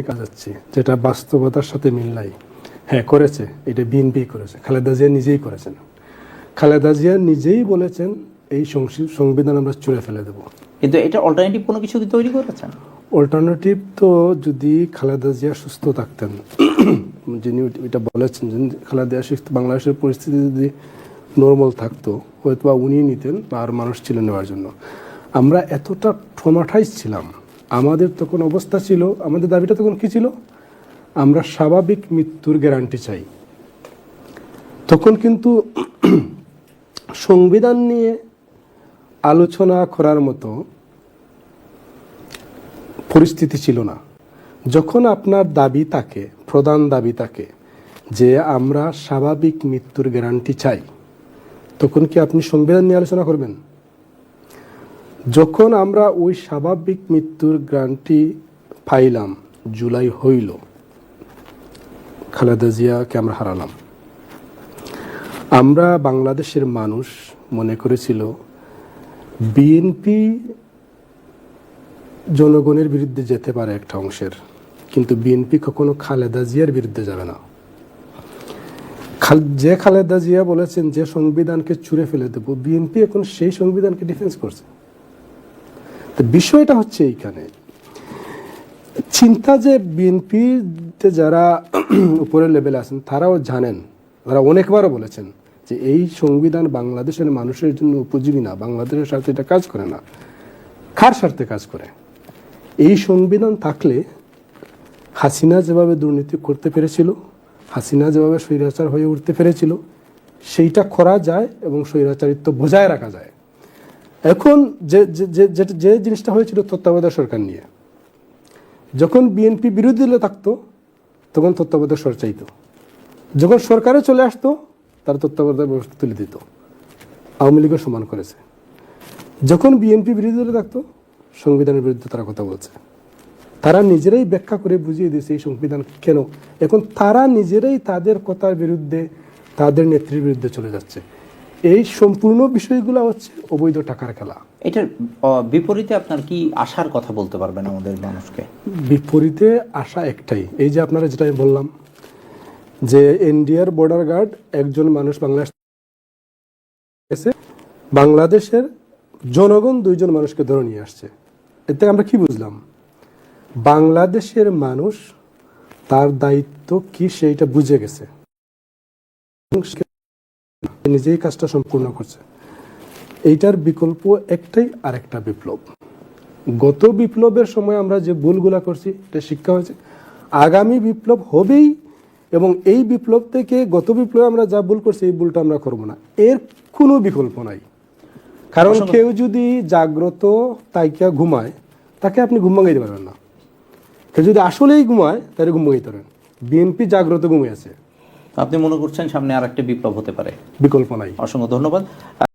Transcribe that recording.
কাজ হচ্ছে, যেটা বাস্তবতার সাথে মিল নাই। হ্যাঁ করেছে, এটা বিএনপি করেছে, খালেদা জিয়া নিজেই করেছেন। খালেদা জিয়া নিজেই বলেছেন এই সংবিধান আমরা ছুঁড়ে ফেলে দেব। কিন্তু এটা অল্টারনেটিভ কোনো কিছু কি তৈরি করেছেন? অল্টারনেটিভ তো যদি খালেদা জিয়া সুস্থ থাকতেন, যিনি এটা বলেছেন, খালেদা জিয়া সুস্থ, বাংলাদেশের পরিস্থিতি যদি নর্মাল থাকতো হয়তো বা উনি নিতেন বা আর মানুষ ছিল নেওয়ার জন্য। আমরা এতটা ট্রমাটাইজ ছিলাম, আমাদের তখন অবস্থা ছিল, আমাদের দাবিটা তখন কি ছিল, আমরা স্বাভাবিক মৃত্যুর গ্যারান্টি চাই। তখন কিন্তু সংবিধান নিয়ে আলোচনা করার মতো পরিস্থিতি ছিল না। যখন আপনার দাবি থাকে, প্রধান দাবি থাকে যে আমরা স্বাভাবিক মৃত্যুর গ্যারান্টি চাই, তখন কি আপনি সংবিধান নিয়ে আলোচনা করবেন? যখন আমরা ওই স্বাভাবিক মৃত্যুর গ্যারান্টি পাইলাম, জুলাই হইল, খালেদা জিয়াকে আমরা হারালাম, আমরা বাংলাদেশের মানুষ মনে করেছিল বিএনপি জনগণের বিরুদ্ধে যেতে পারে একটা অংশের, কিন্তু বিএনপি কখনো খালেদা জিয়ার বিরুদ্ধে যাবে না। যে খালেদা জিয়া বলেছেন যে সংবিধানকে ছুঁড়ে ফেলে দেব, বিএনপি এখন সেই সংবিধানকে ডিফেন্স করছে। তো বিষয়টা হচ্ছে এইখানে চিন্তা, যে বিএনপিতে যারা উপরের লেভেলে আছেন তারাও জানেন, তারা অনেকবারও বলেছেন যে এই সংবিধান বাংলাদেশের মানুষের জন্য উপযোগী না, বাংলাদেশের স্বার্থে এটা কাজ করে না। কার স্বার্থে কাজ করে? এই সংবিধান থাকলে হাসিনা যেভাবে দুর্নীতি করতে পেরেছিল, হাসিনা যেভাবে স্বৈরাচার হয়ে উঠতে পেরেছিল, সেইটা করা যায় এবং স্বৈরাচারিত্ব বজায় রাখা যায়। এখন যে জিনিসটা হয়েছিল তত্ত্বাবধায়ক সরকার নিয়ে, যখন বিএনপি বিরোধী দলে থাকতো তখন তত্ত্বাবধায়ক সরকার চাইতো, যখন সরকারে চলে আসতো তার তত্ত্বাবধায়ক ব্যবস্থা তুলে দিত। আওয়ামী লীগও সমান করেছে। যখন বিএনপি বিরোধী দলে থাকতো সংবিধানের বিরুদ্ধে তারা কথা বলছে। তারা নিজেরাই ব্যাখ্যা করে বুঝিয়ে দিয়েছে এই সংবিধান কেন। এখন তারা নিজেরাই তাদের কথার বিরুদ্ধে, তাদের নেত্রীর বিরুদ্ধে চলে যাচ্ছে। এই সম্পূর্ণ বিষয়গুলো হচ্ছে অবৈধ টাকার খেলা। এটার বিপরীতে আপনার কি আশার কথা বলতে পারবেন আমাদের মানুষকে? বিপরীতে আশা একটাই, এই যে আপনারা যেটা বললাম যে এনডিআর বর্ডার গার্ড একজন মানুষ বাংলাদেশের জনগণ 2 জন মানুষকে ধরে নিয়ে আসছে। এতে আমরা কি বুঝলাম? বাংলাদেশের মানুষ তার দায়িত্ব কি সেইটা বুঝে গেছে, নিজেই কাজটা সম্পূর্ণ করছে। এইটার বিকল্প একটাই, আরেকটা বিপ্লব। গত বিপ্লবের সময় আমরা যে ভুলগুলা করছি এটা শিক্ষা হয়েছে, আগামী বিপ্লব হবেই, এবং এই বিপ্লব থেকে গত বিপ্লবে আমরা যা ভুল করছি এই ভুলটা আমরা করবো না, এর কোনো বিকল্প নাই। কারণ কেউ যদি জাগ্রত তাইকা ঘুমায় তাকে আপনি ঘুম ভাঙাইতে পারবেন না। কেউ যদি আসলেই ঘুমায় তাহলে ঘুম ভাঙাইতে পারবেন। বিএনপি জাগ্রত ঘুমিয়ে আছে। আপনি মনে করছেন সামনে আর একটা বিপ্লব হতে পারে? বিকল্প নাই। অসংখ্য ধন্যবাদ।